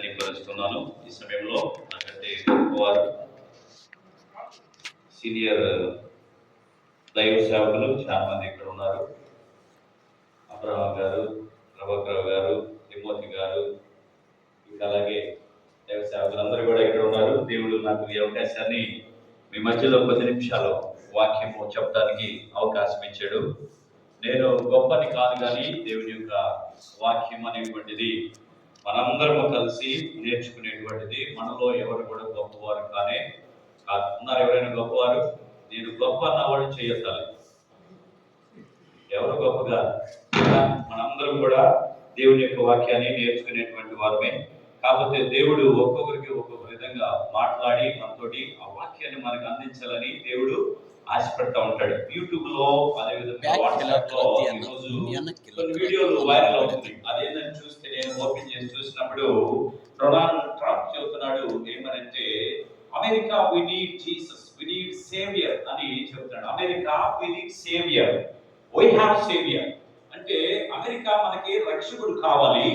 తెలియపరుస్తున్నాను. ఈ సమయంలో నాకంటే గొప్పవారు సీనియర్ దైవ సేవకులు చాలా మంది ఇక్కడ ఉన్నారు. అబ్రహం గారు, ప్రభాకర్ గారు, తిమోతి గారు, ఇంకా అలాగే దైవ సేవకులు అందరూ కూడా ఇక్కడ ఉన్నారు. దేవుడు నాకు ఈ అవకాశాన్ని మీ మధ్యలో 10 నిమిషాలు వాక్యము చెప్పడానికి అవకాశం ఇచ్చాడు. నేను గొప్పని కాదు, కానీ దేవుని యొక్క వాక్యం అనేటువంటిది మనందరము కలిసి నేర్చుకునేటువంటిది. మనలో ఎవరు కూడా గొప్పవారు కానే కాదు. ఉన్నారు ఎవరైనా గొప్పవారు? నేను గొప్ప అన్నవాడు చేయొద్దాలి. ఎవరు గొప్పగా? మనందరం కూడా దేవుని యొక్క వాక్యాన్ని నేర్చుకునేటువంటి వారమే. కాకపోతే దేవుడు ఒక్కొక్కరికి ఒక్కొక్క విధంగా మాట్లాడి మనతోటి ఆ వాక్యాన్ని మనకు అందించాలని దేవుడు ఆశపడతా ఉంటాడు. యూట్యూబ్ లో, అదేవిధంగా వాట్సాప్ లో ఈరోజు కొన్ని వీడియోలు వైరల్ అవుతుంది. అదేంటని చూస్తే నేను ఓపెన్ చేసి చూసినప్పుడు డొనాల్డ్ ట్రంప్ చెబుతున్నాడు ఏమనంటే, America we need Jesus, we need saviour అని చెబుతున్నాడు. America we need saviour, we have saviour. అంటే అమెరికా మనకి రక్షకుడు కావాలి,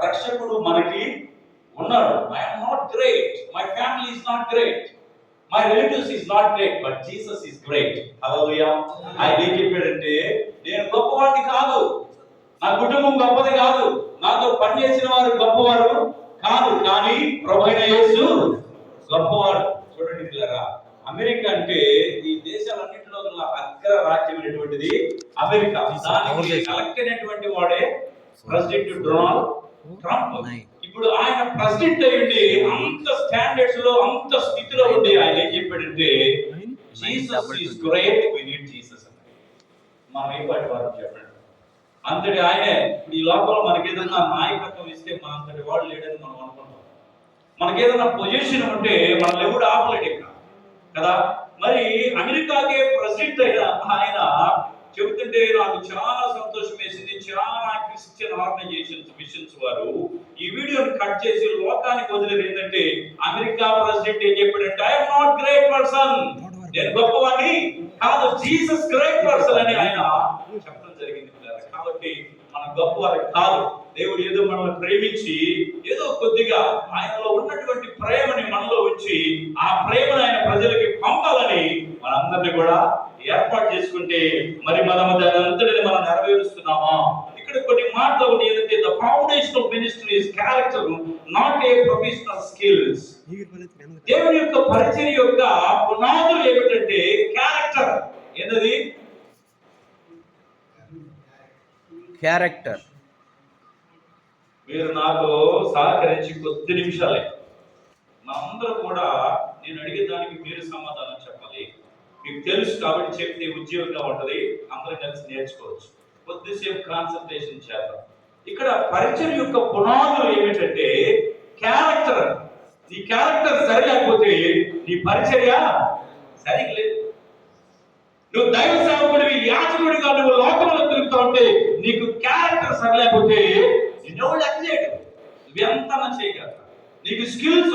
రక్షకుడు మనకి ఉన్నాడు. I am not great, my family is not great, my relatives is not great, but Jesus is great. Hallelujah. ఆయన ఏం చెప్పాడంటే, నేను గొప్పవాడిని కాదు, నా కుటుంబం గొప్పది కాదు, నాతో పనిచేసిన వారు గొప్పవారు కాదు, కానీ ప్రభువైన యేసు గొప్పవాడు. చూడండి పిల్లరా, అమెరికా అంటే ఈ దేశాలన్నింటిలో అగ్ర రాజ్యమైనటువంటిది అమెరికా. దానికి కలెక్ట్ అయినటువంటి వాడే ప్రెసిడెంట్ డొనాల్డ్ ట్రంప్. ఇప్పుడు ఆయన ప్రెసిడెంట్ అయ్యింది అంత స్టాండర్డ్స్ లో, అంత స్థితిలో ఉండి ఆయన ఏం చెప్పాడంటే, Jesus is great, we need Jesus. మనం ఏ పాటి వారు చెప్పండి. అంతటి ఆయనే. ఇప్పుడు ఈ లోకంలో మనకి ఏదైనా నాయకత్వం ఇస్తే మన అంతటి వాడు లేడని మనం అనుకుంటాం. మనకి ఏదైనా పొజిషన్ ఉంటే మనల్ని ఎవడు ఆపలేడు ఇక్కడ కదా. మరి అమెరికాకే ప్రెసిడెంట్ అయిన ఆయన చెబుతుంటే నాకు చాలా సంతోషం వేసింది. చాలా క్రిస్టియన్ ఆర్గనైజేషన్స్, మిషన్స్ వారు ఈ వీడియోని కట్ చేసి లోకానికి వదిలేదు. ఏంటంటే, అమెరికా ప్రెసిడెంట్ ఏం చెప్పాడంటే, ఐఎమ్ నాట్ గ్రేట్ పర్సన్, నేను గొప్పవాడిని కాదు, జీసస్ గ్రేట్ పర్సన్ అని ఆయన చెప్పడం జరిగింది. కాబట్టి మనం గొప్పవారు కాదు. దేవుడు ఏదో మనల్ని ప్రేమించి ఏదో కొద్దిగా ఆయనలో ఉన్నటువంటి ప్రేమని మనలో ఉంచి ఆ ప్రేమను ఆయన ప్రజలకి పంపాలని మనందరినీ కూడా ఏర్పాటు చేసుకుంటే మరి మనము దాని అంతటిని మనం నెరవేరుస్తున్నామా? ఇక్కడ కొన్ని మాటలు ఉన్నాయి. ఏంటంటే, the foundation of ministry is character, not a professional skills. దేవుని యొక్క పరిచర్య యొక్క పునాదులు ఏమిటంటే క్యారెక్టర్. ఏంటది? క్యారెక్టర్. మీరు నాకు సహకరించి 10 నిమిషాలే మనందరూ కూడా నేను అడిగే దానికి మీరు సమాధానం చెప్పాలి. మీకు తెలుసు కాబట్టి చెప్తే ఉద్యోగంగా ఉంటది, అందరం కలిసి నేర్చుకోవచ్చు. కొద్దిసేపు కాన్సన్ట్రేషన్ చేద్దాం. ఇక్కడ పరిచర్య యొక్క పునాదులు ఏమిటంటే క్యారెక్టర్. నీ క్యారెక్టర్ సరిలేకపోతే నీ పరిచర్య సరిగ్గా లేదు. నువ్వు దైవ సేవకుడివి, యాజకుడిగా నువ్వు లోకంలో తిరుగుతా ఉంటే నీకు క్యారెక్టర్ సరిలేకపోతే నిన్ను లెక్క చేయడు. నువ్వు ఎంత చేయగలరా? నీకు స్కిల్స్